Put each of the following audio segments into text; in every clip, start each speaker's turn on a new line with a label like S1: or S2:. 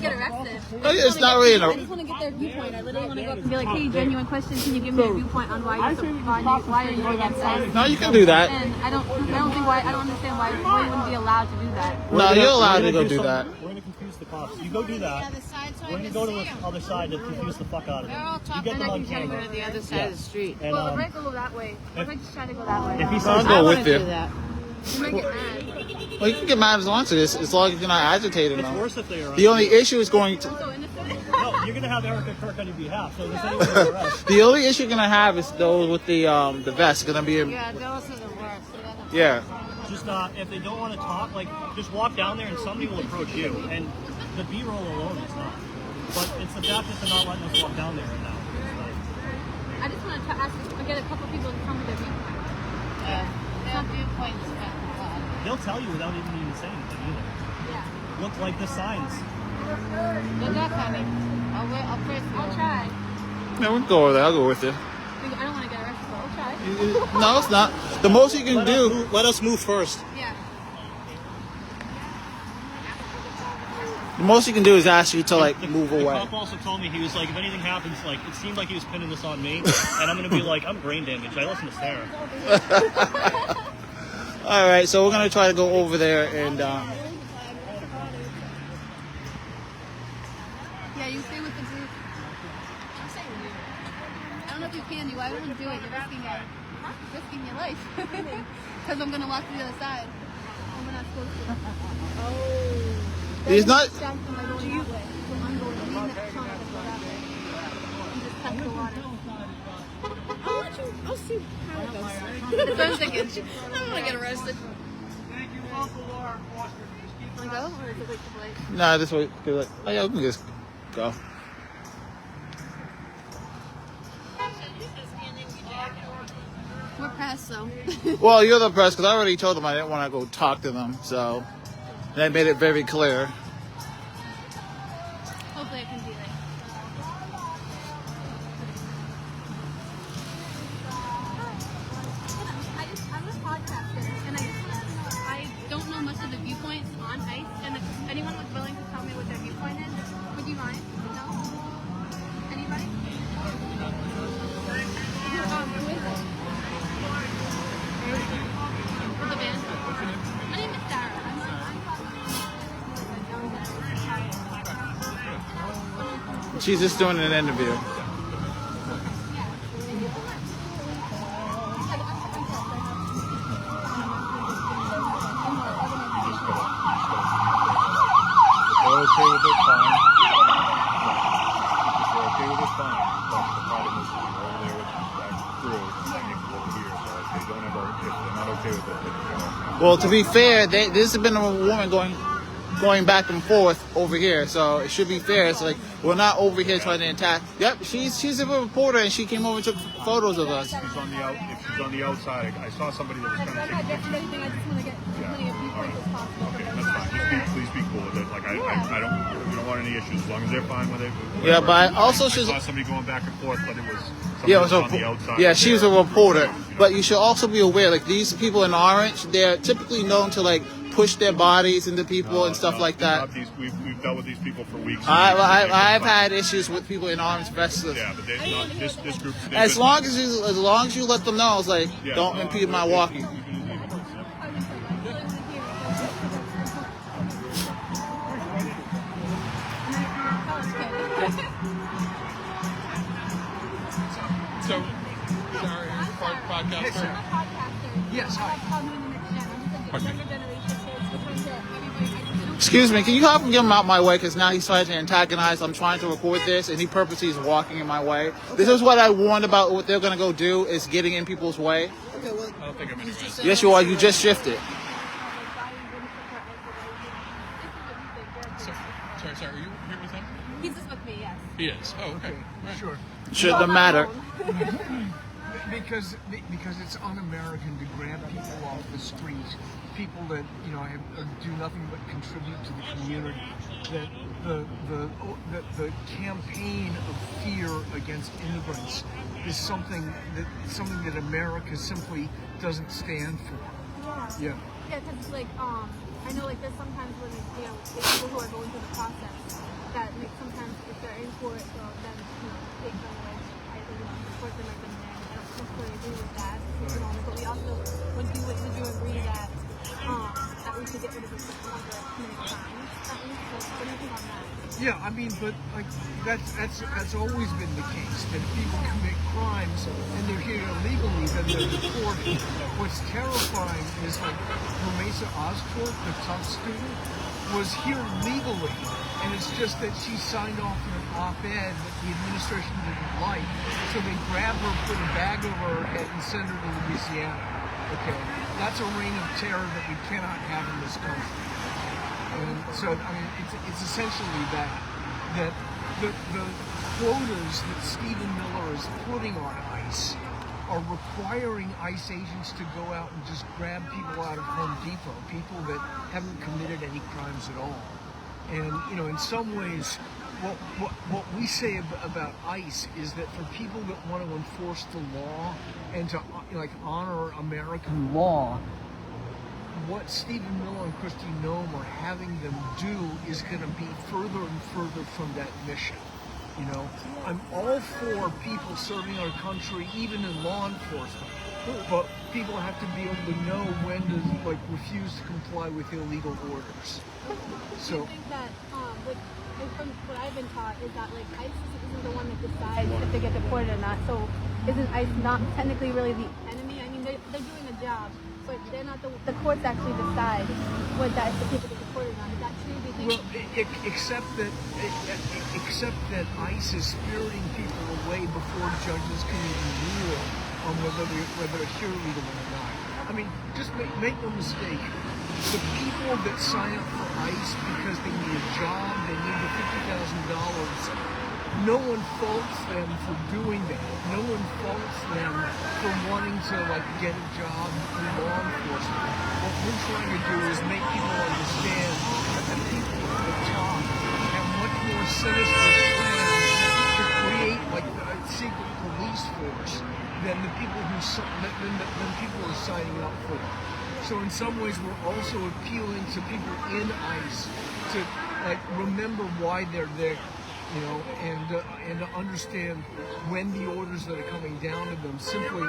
S1: get arrested.
S2: It's not really.
S1: I just want to get their viewpoint. I literally want to go up and be like, hey, genuine question. Can you give me a viewpoint on why are you against us?
S2: No, you can do that.
S1: And I don't understand why you wouldn't be allowed to do that.
S2: No, you're allowed to go do that.
S3: We're gonna confuse the cops. You go do that. We're gonna go to the other side to confuse the fuck out of them. You get them on camera.
S4: To the other side of the street.
S3: And,
S1: Well, if I go that way, if I just try to go that way,
S3: if he says,
S2: I'll go with you.
S1: you might get mad.
S2: Well, you can get mad as long as as long as you're not agitating
S3: it's
S2: them.
S3: worse if they are.
S2: The only issue is going to.
S1: I'm so innocent.
S3: No, you're gonna have Erica Kirk on your behalf. So this ain't gonna arrest.
S2: The only issue you're gonna have is those with the vest. Gonna be.
S4: Yeah, those are the worst.
S2: Yeah.
S3: Just if they don't want to talk, like just walk down there and somebody will approach you. And the B-roll alone is not. But it's the fact that they're not letting us walk down there right now.
S1: I just want to ask, get a couple people to tell me their viewpoint.
S4: Their viewpoints.
S3: They'll tell you without even saying anything either.
S1: Yeah.
S3: Look like the signs.
S4: They're not coming. I'll
S1: try.
S2: Yeah, we can go over there. I'll go with you.
S1: I don't want to get arrested, but I'll try.
S2: No, it's not. The most you can do.
S3: Let us move first.
S1: Yeah.
S2: The most you can do is ask you to move
S3: The
S2: away.
S3: cop also told me he was like, if anything happens, like it seemed like he was pinning this on me, and I'm gonna be like, I'm brain damaged. I listen to Sarah.
S2: All right, so we're gonna try to go over there and.
S1: Yeah, you stay with the group. I'm staying with you. I don't know if you can do. I wouldn't do it. You're risking your life. Because I'm gonna walk to the other side. And we're not supposed to. Oh.
S2: He's not.
S1: I'm going that way. So I'm going to leave that Sean to go that way. And just test the water.
S4: I'll see how it goes.
S1: That's what I'm thinking. I don't want to get arrested. Want to go? Or is it like the place?
S2: Nah, this way. Oh yeah, we can just go.
S1: We're past, though.
S2: Well, you're the press because I already told them I didn't want to go talk to them, so they made it very clear.
S1: Hopefully I can be like... I'm a podcaster, and I don't know much of the viewpoints on ice, and if anyone was willing to tell me what their viewpoint is, would you mind? No? Anybody? Who is it? The band? My name is Sarah.
S2: She's just doing an interview.
S5: Okay with it, fine. If they're okay with it, fine. But the problem is over there with that crew, and you can over here. So if they're not okay with it, they can go.
S2: Well, to be fair, this has been a woman going back and forth over here, so it should be fair. It's like we're not over here trying to attack. Yep, she's a reporter, and she came over and took photos of us.
S5: If she's on the outside, I saw somebody that was trying to take a picture.
S1: I just want to get as many viewpoints as possible.
S5: Okay, that's fine. Please be cool with it. Like I don't want any issues as long as they're fine with it.
S2: Yeah, but I also
S5: I
S2: should.
S5: saw somebody going back and forth, but it was somebody
S2: Yeah,
S5: was on the outside.
S2: yeah, she was a reporter. But you should also be aware, like these people in orange, they're typically known to push their bodies into people and stuff like that.
S5: We've dealt with these people for weeks.
S2: I've had issues with people in orange vests.
S5: Yeah, but this group.
S2: As long as you let them know, it's like don't impede my walking.
S6: So, sorry, podcaster.
S1: Yes, hi.
S2: Excuse me, can you help him get him out my way? Because now he's trying to antagonize. I'm trying to record this, and he purposely is walking in my way. This is what I warned about. What they're going to go do is getting in people's way.
S6: Okay, well, I don't think I'm interested.
S2: Yes, you are. You just shifted.
S6: Sorry, are you here with him?
S1: He's just with me, yes.
S6: He is. Oh, okay. Right.
S7: Sure.
S2: Shouldn't matter.
S7: Because it's un-American to grab people off the street, people that do nothing but contribute to the community. That the campaign of fear against immigrants is something that America simply doesn't stand for.
S1: Yeah, because I know there's sometimes when the people who are going through the process that support them, take them away. Support them right then and there. I don't necessarily agree with that, but we also would you agree that we should get rid of the people who are committing crimes? At least, what do you think on that?
S7: Yeah, I mean, but like that's always been the case, that if people commit crimes and they're here illegally, then they're deported. What's terrifying is like Ramesa Oscorp, the tough student, was here legally, and it's just that she signed off on an op-ed that the administration didn't like, so they grabbed her, put a bag over her head, and sent her to Louisiana. Okay, that's a reign of terror that we cannot have in this country. And so, I mean, it's essentially that the quotas that Stephen Miller is putting on ICE are requiring ICE agents to go out and just grab people out of Home Depot, people that haven't committed any crimes at all. And, in some ways, what we say about ICE is that for people that want to enforce the law and to honor American law, what Stephen Miller and Christy Nome are having them do is going to be further and further from that mission. I'm all for people serving our country, even in law enforcement, but people have to be able to know when to refuse to comply with illegal orders. So.
S1: I think that from what I've been taught is that ICE isn't the one that decides if they get deported or not. So isn't ICE not technically really the enemy? I mean, they're doing a job, but they're not the courts actually decide whether the people get deported or not. Is that true? Do you think?
S7: Well, except that ICE is spiriting people away before judges can even rule on whether they're here legally or not. I mean, just make no mistake. The people that sign up for ICE because they need a job, they need the $50,000, no one faults them for doing that. No one faults them for wanting to get a job in law enforcement. What we're trying to do is make people understand that the people at the top have much more sinister plans to create a secret police force than the people than people are signing up for. So in some ways, we're also appealing to people in ICE to remember why they're there, and to understand when the orders that are coming down to them simply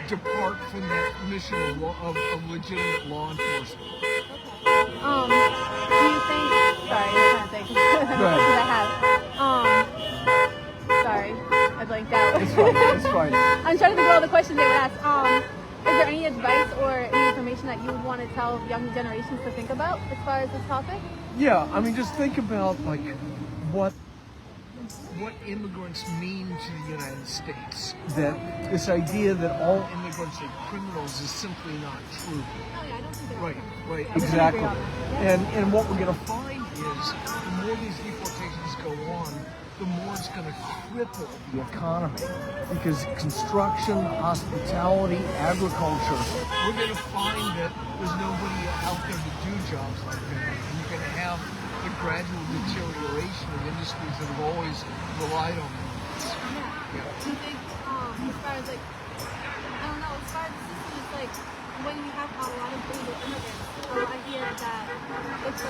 S7: depart from that mission of legitimate law enforcement.
S1: Do you think? Sorry, I'm trying to think. What I have. Sorry, I blanked out.
S7: It's fine. It's fine.
S1: I'm trying to think of all the questions they would ask. Is there any advice or any information that you would want to tell young generations to think about as far as this topic?
S7: Yeah, I mean, just think about what immigrants mean to the United States. That this idea that all immigrants are criminals is simply not true.
S1: Oh yeah, I don't think they're
S7: Right, exactly. And what we're going to find is the more these deportations go on, the more it's going to cripple the economy. Because construction, hospitality, agriculture, we're going to find that there's nobody out there to do jobs like that. And you're going to have the gradual deterioration of industries that have always relied on them.
S1: Yeah. Do you think, as far as I don't know, as far as the system is when you have a lot of illegal immigrants, I hear that it's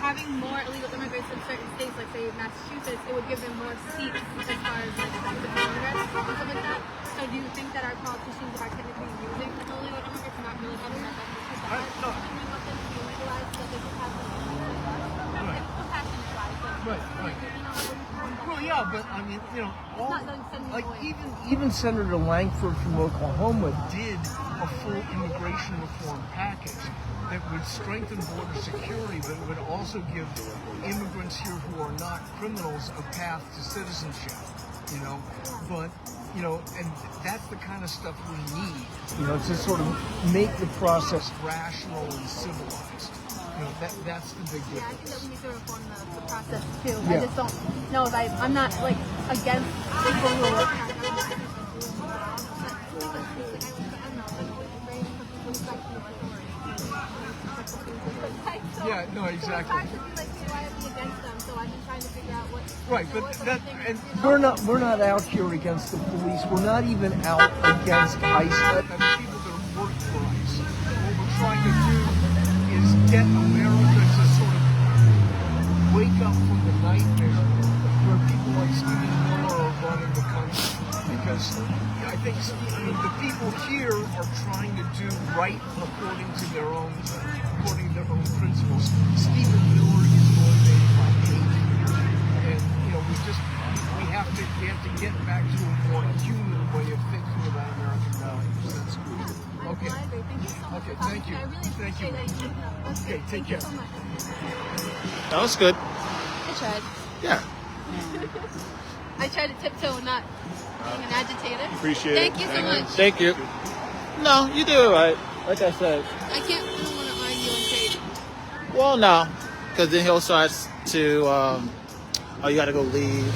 S1: having more illegal immigrants in certain states, like say Massachusetts, it would give them more seats as far as the Congress and stuff like that. So do you think that our politicians are technically using the illegal immigrants and not really having that want them to be legalized so they can have them
S7: Right. Well, yeah, but I mean, even Senator Langford from Oklahoma did a full immigration reform package that would strengthen border security, but it would also give immigrants here who are not criminals a path to citizenship. And that's the kind of stuff we need, to sort of make the process rational and civilized. That's the big difference.
S1: Yeah, I think that we need to reform the process too.
S7: Yeah.
S1: I just don't know if I'm not against people who are
S7: Yeah, no, exactly. Right, but we're not out here against the police. We're not even out against ICE. I mean, people that work for ICE. What we're trying to do is get America to sort of wake up from the nightmare where because I think the people here are trying to do right according to their own principles. Stephen Miller is motivated by hate, and we have to get back to a more human way of thinking about American values. That's good. Okay.
S1: Well, I agree. Thank you so much.
S7: Okay,
S1: for talking
S7: thank you.
S1: to me. I really
S7: Thank you.
S1: appreciate that you took that. That's
S7: Okay,
S1: great.
S7: take
S1: Thank you
S7: care.
S1: so much.
S2: That was good.
S1: I tried.
S2: Yeah.
S1: I tried to tiptoe and not being an agitator.
S5: Appreciate
S1: Thank
S5: it.
S1: you so
S5: Thank you.
S1: much.
S2: Thank you. No, you do it right. Like I said.
S1: I don't want to argue and trade.
S2: Well, no, because then he'll start to, oh, you gotta go leave,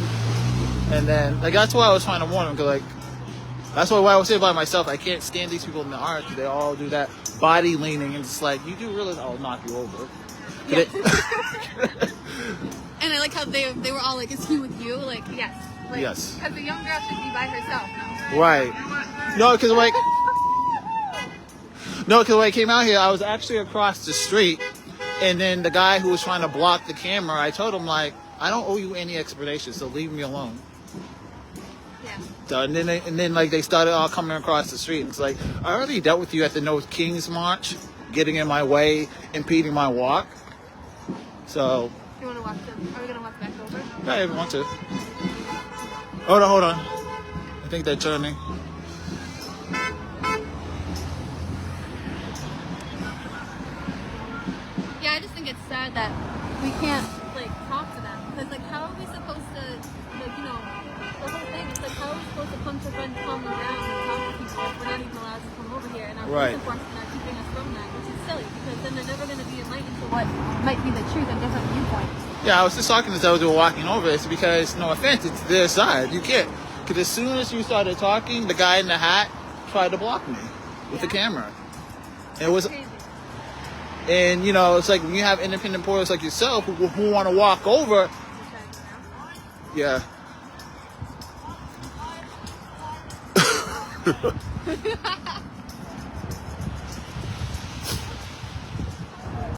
S2: and then like that's why I was trying to warn him. Cause like that's why I was saying by myself, I can't stand these people in the art. Cause they all do that body leaning, and it's like you do realize I'll knock you over.
S1: Yeah. And I like how they were all like, "Is he with you?" Like, yes. Like,
S2: Yes.
S1: Because the young girl should be by herself. No.
S2: Right. No, because when I came out here, I was actually across the street, and then the guy who was trying to block the camera, I told him like, I don't owe you any explanation, so leave me alone.
S1: Yeah.
S2: So, and then like they started all coming across the street. It's like I already dealt with you at the No Kings March, getting in my way, impeding my walk. So
S1: You want to walk them? Are we gonna walk back over?
S2: yeah, if you want to. Hold on. I think they're turning.
S1: Yeah, I just think it's sad that we can't like talk to them because like how are we supposed to like the whole thing is like how are we supposed to come to friends common ground and talk to people if we're not even allowed to come over here and our
S2: Right.
S1: police enforcement are keeping us from that, which is silly because then they're never going to be enlightened to what might be the truth and different viewpoints.
S2: Yeah, I was just talking to those who were walking over. It's because, no offense, it's their side. You can't. Because as soon as you started talking, the guy in the hat tried to block me with the camera. It was,
S1: Crazy.
S2: and it's like when you have independent reporters like yourself who want to walk over. Yeah.